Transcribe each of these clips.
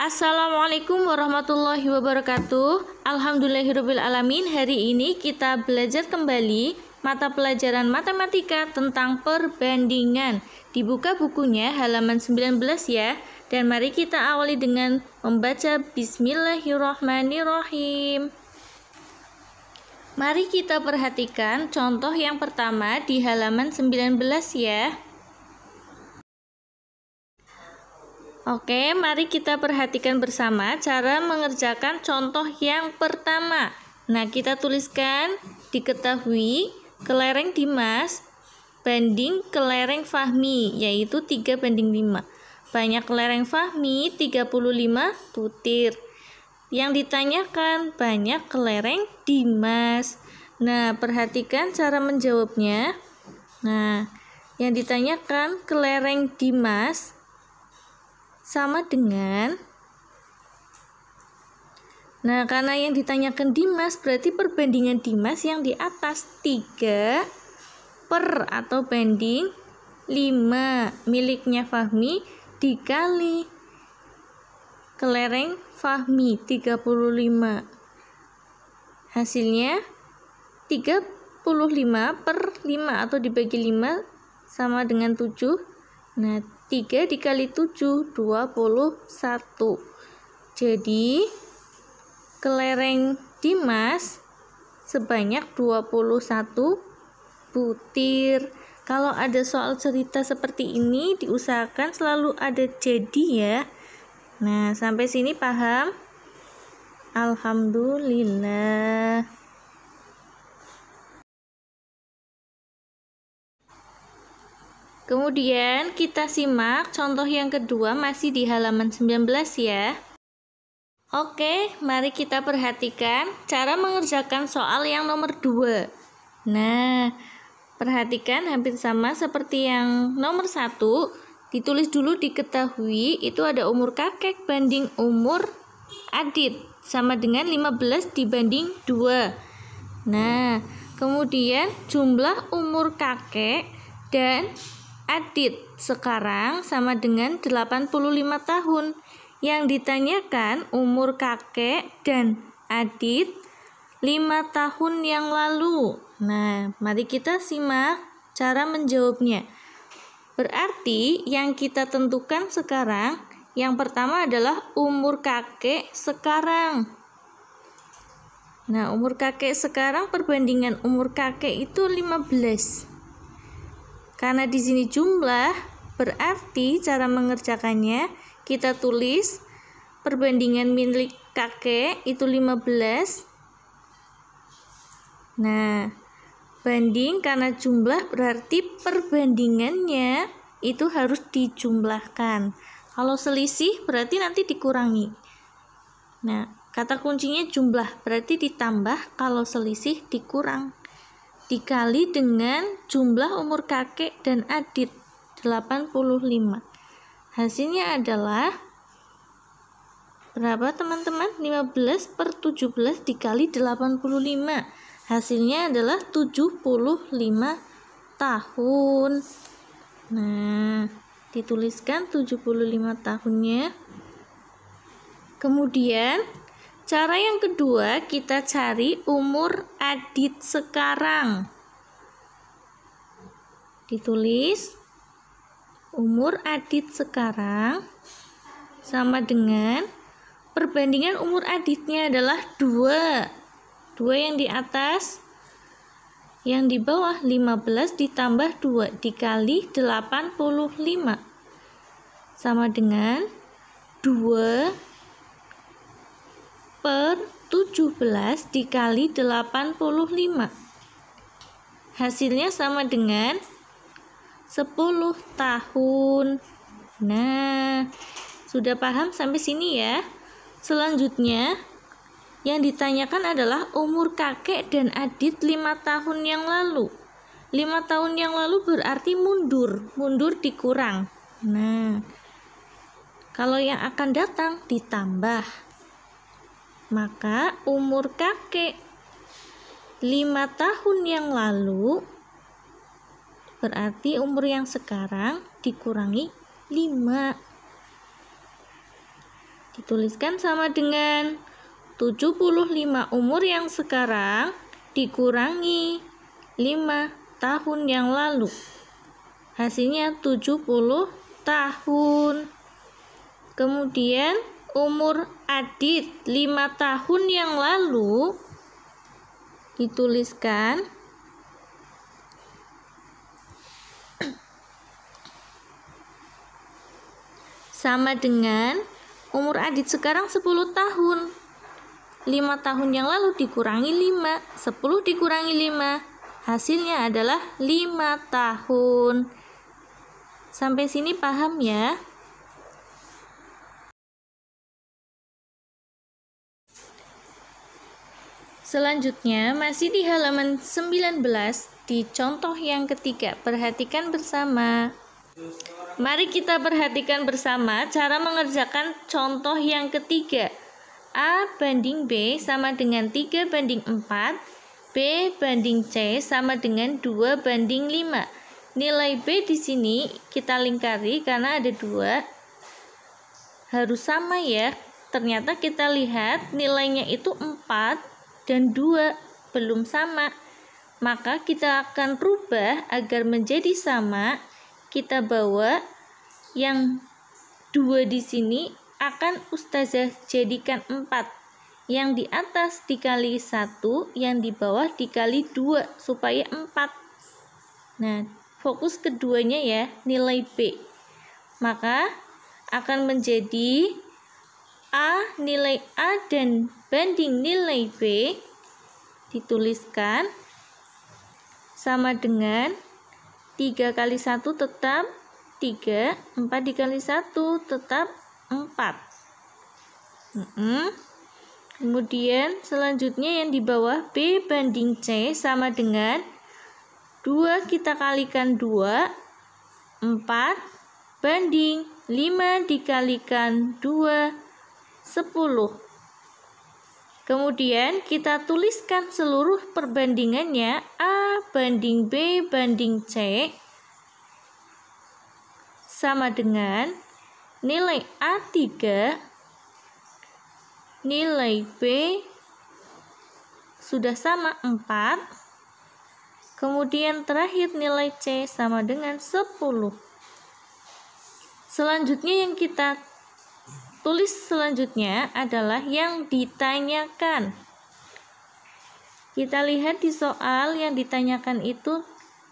Assalamualaikum warahmatullahi wabarakatuh. Alhamdulillahirabbil alamin. Hari ini kita belajar kembali mata pelajaran matematika tentang perbandingan. Dibuka bukunya halaman 19 ya. Dan mari kita awali dengan membaca Bismillahirrahmanirrahim. Mari kita perhatikan contoh yang pertama di halaman 19 ya. Oke, mari kita perhatikan bersama cara mengerjakan contoh yang pertama. Nah, kita tuliskan diketahui kelereng Dimas banding kelereng Fahmi, yaitu 3:5. Banyak kelereng Fahmi 35 butir. Yang ditanyakan banyak kelereng Dimas. Nah, perhatikan cara menjawabnya. Nah, yang ditanyakan kelereng Dimas sama dengan, nah karena yang ditanyakan Dimas berarti perbandingan Dimas yang di atas 3 per atau banding 5 miliknya Fahmi dikali kelereng Fahmi 35. Hasilnya 35 per 5 atau dibagi 5 sama dengan 7. Nah, 3 dikali 7, 21. Jadi, kelereng Dimas sebanyak 21 butir. Kalau ada soal cerita seperti ini, diusahakan selalu ada jadi ya. Nah, sampai sini paham? Alhamdulillah. Kemudian kita simak contoh yang kedua masih di halaman 19 ya. Oke, mari kita perhatikan cara mengerjakan soal yang nomor 2. Nah, perhatikan hampir sama seperti yang nomor 1. Ditulis dulu diketahui itu ada umur kakek banding umur adit sama dengan 15 dibanding 2. Nah, kemudian jumlah umur kakek dan adit sekarang sama dengan 85 tahun. Yang ditanyakan umur kakek dan adit 5 tahun yang lalu. Nah, mari kita simak cara menjawabnya. Berarti yang kita tentukan sekarang, yang pertama adalah umur kakek sekarang. Nah, umur kakek sekarang perbandingan umur kakek itu 15. Karena di sini jumlah, berarti cara mengerjakannya kita tulis perbandingan milik kakek itu 15. Nah, banding karena jumlah berarti perbandingannya itu harus dijumlahkan. Kalau selisih berarti nanti dikurangi. Nah, kata kuncinya jumlah berarti ditambah, kalau selisih dikurang. Dikali dengan jumlah umur kakek dan adit 85. Hasilnya adalah berapa teman-teman? 15 per 17 dikali 85. Hasilnya adalah 75 tahun. Nah, dituliskan 75 tahunnya. Kemudian cara yang kedua, kita cari umur adit sekarang. Ditulis umur adit sekarang sama dengan perbandingan umur aditnya adalah 2. 2 yang di atas, yang di bawah 15 ditambah 2 dikali 85 sama dengan 2 per 17 dikali 85. Hasilnya sama dengan 10 tahun. Nah, sudah paham sampai sini ya. Selanjutnya, yang ditanyakan adalah umur kakek dan adit 5 tahun yang lalu. 5 tahun yang lalu berarti mundur dikurang. Nah, kalau yang akan datang ditambah. Maka umur kakek 5 tahun yang lalu berarti umur yang sekarang dikurangi 5. Dituliskan sama dengan 75 umur yang sekarang dikurangi 5 tahun yang lalu. Hasilnya 70 tahun. Kemudian umur Adit 5 tahun yang lalu dituliskan sama dengan umur Adit sekarang 10 tahun. 5 tahun yang lalu dikurangi 5, 10 dikurangi 5, hasilnya adalah 5 tahun. Sampai sini paham ya? Selanjutnya masih di halaman 19 di contoh yang ketiga. Perhatikan bersama. Mari kita perhatikan bersama cara mengerjakan contoh yang ketiga. A banding B sama dengan 3 banding 4, B banding C sama dengan 2 banding 5. Nilai B di sini kita lingkari karena ada 2. Harus sama ya. Ternyata kita lihat nilainya itu 4 dan 2 belum sama. Maka kita akan rubah agar menjadi sama. Kita bawa yang 2 di sini akan Ustazah jadikan 4. Yang di atas dikali 1, yang di bawah dikali 2 supaya 4. Nah, fokus keduanya ya, nilai B. Maka akan menjadi A, nilai A dan banding nilai B dituliskan sama dengan 3 kali 1 tetap 3, 4 dikali 1 tetap 4. Kemudian selanjutnya yang di bawah B banding C sama dengan 2 kita kalikan 2, 4 banding 5 dikalikan 2, 10. Kemudian kita tuliskan seluruh perbandingannya A banding B banding C sama dengan nilai A3, nilai B sudah sama 4, kemudian terakhir nilai C sama dengan 10. Selanjutnya yang kita tulis selanjutnya adalah yang ditanyakan. Kita lihat di soal yang ditanyakan itu,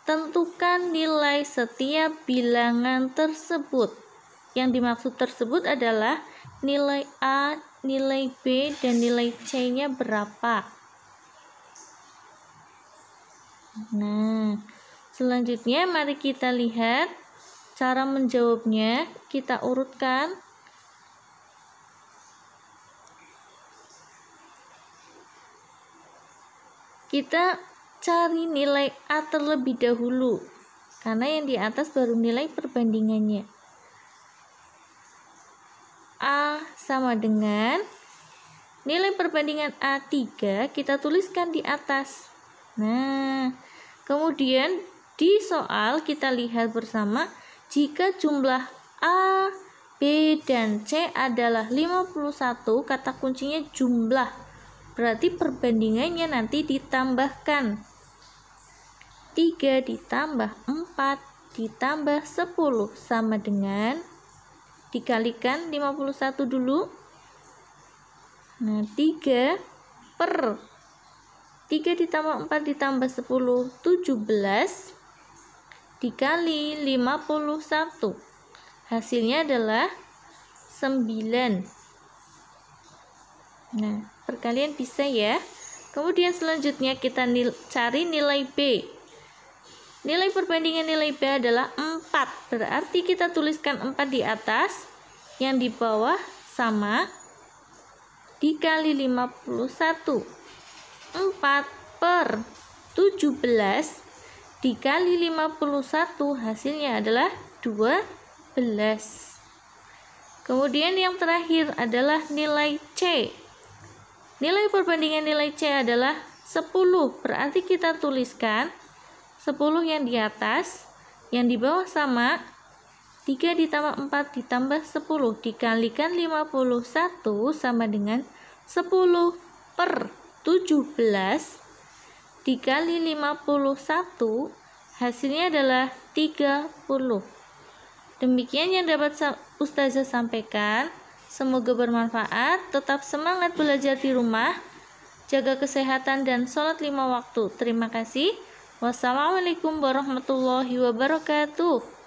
tentukan nilai setiap bilangan tersebut. Yang dimaksud tersebut adalah nilai A, nilai B, dan nilai C-nya berapa. Nah, selanjutnya mari kita lihat cara menjawabnya. Kita urutkan. Kita cari nilai A terlebih dahulu, karena yang di atas baru nilai perbandingannya. A sama dengan nilai perbandingan A3 kita tuliskan di atas. Nah, kemudian di soal kita lihat bersama, jika jumlah A, B, dan C adalah 51, kata kuncinya jumlah. Berarti perbandingannya nanti ditambahkan. 3 ditambah 4 ditambah 10 sama dengan, dikalikan 51 dulu. Nah, 3 per 3 ditambah 4 ditambah 10, 17 dikali 51. Hasilnya adalah 9. Nah, perkalian bisa ya. Kemudian selanjutnya kita cari nilai B. Nilai perbandingan nilai B adalah 4. Berarti kita tuliskan 4 di atas, yang di bawah sama dikali 51. 4 per 17 dikali 51 hasilnya adalah 12. Kemudian yang terakhir adalah nilai C. Nilai perbandingan nilai C adalah 10. Berarti kita tuliskan 10 yang di atas, yang di bawah sama 3 ditambah 4 ditambah 10 dikalikan 51 sama dengan 10 per 17 dikali 51 hasilnya adalah 30. Demikian yang dapat Ustazah sampaikan. Semoga bermanfaat. Tetap semangat belajar di rumah. Jaga kesehatan dan sholat 5 waktu. Terima kasih. Wassalamualaikum warahmatullahi wabarakatuh.